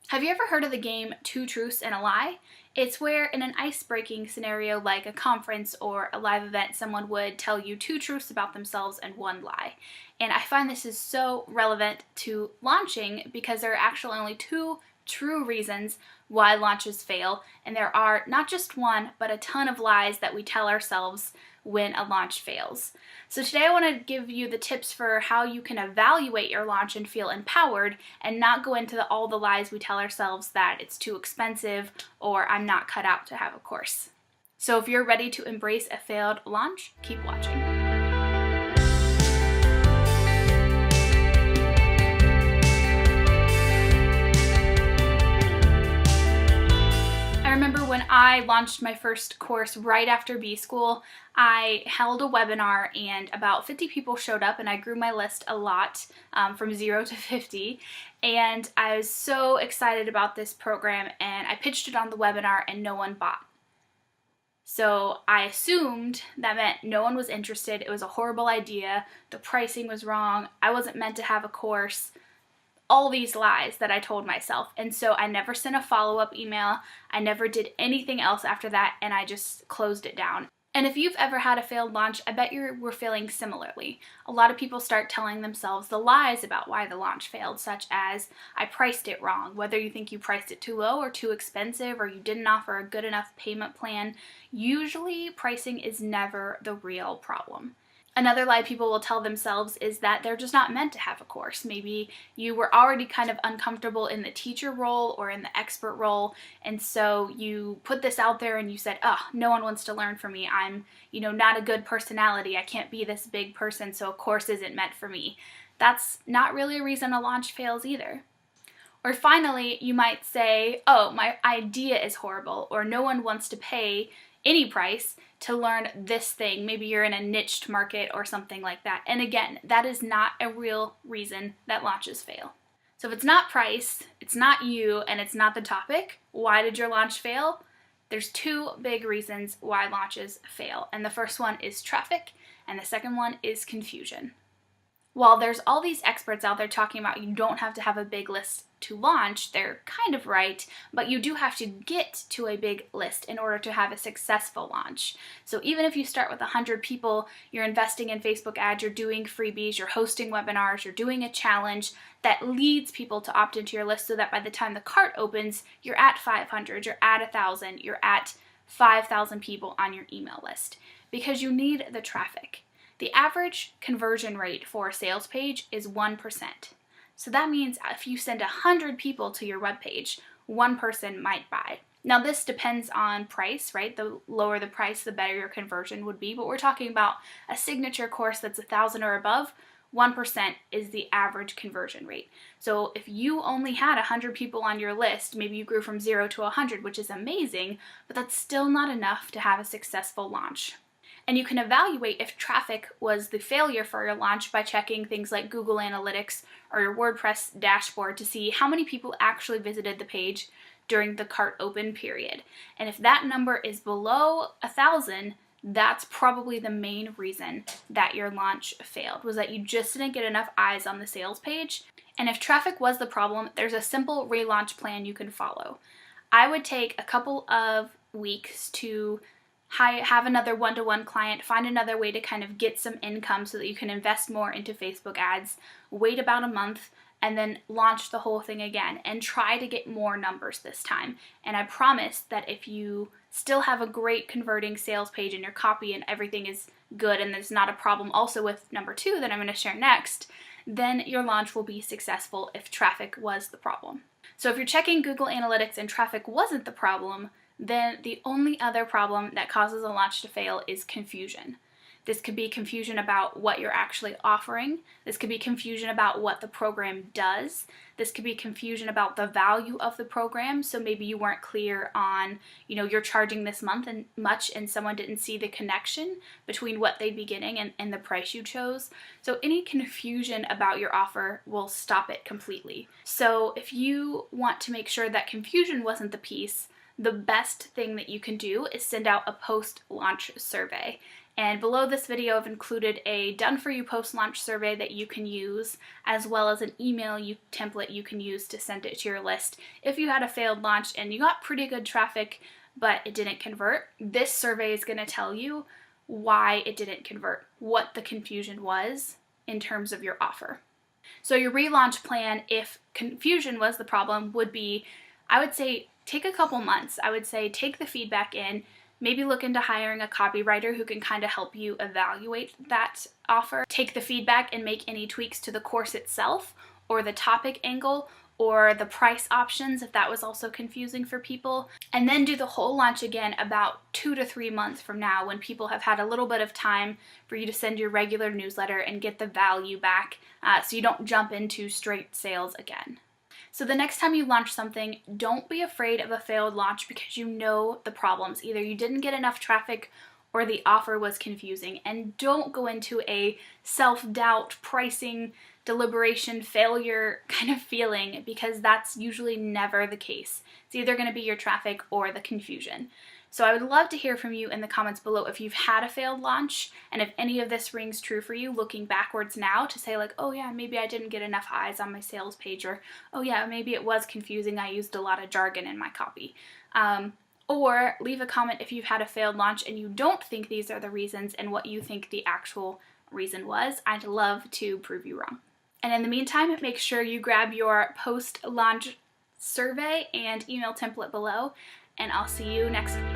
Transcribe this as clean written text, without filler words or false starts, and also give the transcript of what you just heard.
Have you ever heard of the game Two Truths and a Lie? It's where in an ice-breaking scenario like a conference or a live event, someone would tell you two truths about themselves and one lie. And I find this is so relevant to launching because there are actually only two true reasons why launches fail, and there are not just one, but a ton of lies that we tell ourselves when a launch fails. So today I want to give you the tips for how you can evaluate your launch and feel empowered and not go into all the lies we tell ourselves that it's too expensive or I'm not cut out to have a course. So if you're ready to embrace a failed launch, keep watching. I remember when I launched my first course right after B School, I held a webinar and about 50 people showed up, and I grew my list a lot from 0 to 50, and I was so excited about this program, and I pitched it on the webinar and no one bought. So I assumed that meant no one was interested, it was a horrible idea, the pricing was wrong, I wasn't meant to have a course. All these lies that I told myself. And so I never sent a follow-up email. I never did anything else after that, and I just closed it down. And if you've ever had a failed launch, I bet you were feeling similarly. A lot of people start telling themselves the lies about why the launch failed, such as, I priced it wrong. Whether you think you priced it too low or too expensive, or you didn't offer a good enough payment plan, usually pricing is never the real problem. Another lie people will tell themselves is that they're just not meant to have a course. Maybe you were already kind of uncomfortable in the teacher role or in the expert role, and so you put this out there and you said, oh, no one wants to learn from me. I'm, not a good personality. I can't be this big person, so a course isn't meant for me. That's not really a reason a launch fails either. Or finally, you might say, oh, my idea is horrible, or no one wants to pay any price to learn this thing. Maybe you're in a niched market or something like that. And again, that is not a real reason that launches fail. So if it's not price, it's not you, and it's not the topic, why did your launch fail? There's two big reasons why launches fail. And the first one is traffic, and the second one is confusion. While there's all these experts out there talking about you don't have to have a big list to launch, they're kind of right, but you do have to get to a big list in order to have a successful launch. So even if you start with 100 people, you're investing in Facebook ads, you're doing freebies, you're hosting webinars, you're doing a challenge that leads people to opt into your list so that by the time the cart opens, you're at 500, you're at 1,000, you're at 5,000 people on your email list, because you need the traffic. The average conversion rate for a sales page is 1%. So that means if you send 100 people to your webpage, one person might buy. Now this depends on price, right? The lower the price, the better your conversion would be, but we're talking about a signature course that's 1,000 or above, 1% is the average conversion rate. So if you only had 100 people on your list, maybe you grew from 0 to 100, which is amazing, but that's still not enough to have a successful launch. And you can evaluate if traffic was the failure for your launch by checking things like Google Analytics or your WordPress dashboard to see how many people actually visited the page during the cart open period. And if that number is below 1,000, that's probably the main reason that your launch failed, was that you just didn't get enough eyes on the sales page. And if traffic was the problem, there's a simple relaunch plan you can follow. I would take a couple of weeks to have another one-to-one client, find another way to kind of get some income so that you can invest more into Facebook ads, wait about a month, and then launch the whole thing again and try to get more numbers this time. And I promise that if you still have a great converting sales page and your copy and everything is good and there's not a problem also with number 2 that I'm going to share next, then your launch will be successful if traffic was the problem. So if you're checking Google Analytics and traffic wasn't the problem, then the only other problem that causes a launch to fail is confusion. This could be confusion about what you're actually offering. This could be confusion about what the program does. This could be confusion about the value of the program. So maybe you weren't clear on, you're charging this month and much, and someone didn't see the connection between what they'd be getting and the price you chose. So any confusion about your offer will stop it completely. So if you want to make sure that confusion wasn't the piece, the best thing that you can do is send out a post-launch survey. And below this video, I've included a done-for-you post-launch survey that you can use, as well as an email template you can use to send it to your list. If you had a failed launch and you got pretty good traffic, but it didn't convert, this survey is going to tell you why it didn't convert, what the confusion was in terms of your offer. So your relaunch plan, if confusion was the problem, would be, I would say, take a couple months. I would say take the feedback in, maybe look into hiring a copywriter who can kind of help you evaluate that offer. Take the feedback and make any tweaks to the course itself, or the topic angle, or the price options if that was also confusing for people. And then do the whole launch again about 2 to 3 months from now, when people have had a little bit of time for you to send your regular newsletter and get the value back, so you don't jump into straight sales again. So the next time you launch something, don't be afraid of a failed launch because you know the problems. Either you didn't get enough traffic or the offer was confusing. And don't go into a self-doubt, pricing, deliberation, failure kind of feeling, because that's usually never the case. It's either going to be your traffic or the confusion. So I would love to hear from you in the comments below if you've had a failed launch, and if any of this rings true for you, looking backwards now to say like, oh yeah, maybe I didn't get enough eyes on my sales page, or oh yeah, maybe it was confusing, I used a lot of jargon in my copy. Or leave a comment if you've had a failed launch and you don't think these are the reasons and what you think the actual reason was. I'd love to prove you wrong. And in the meantime, make sure you grab your post-launch survey and email template below, and I'll see you next week.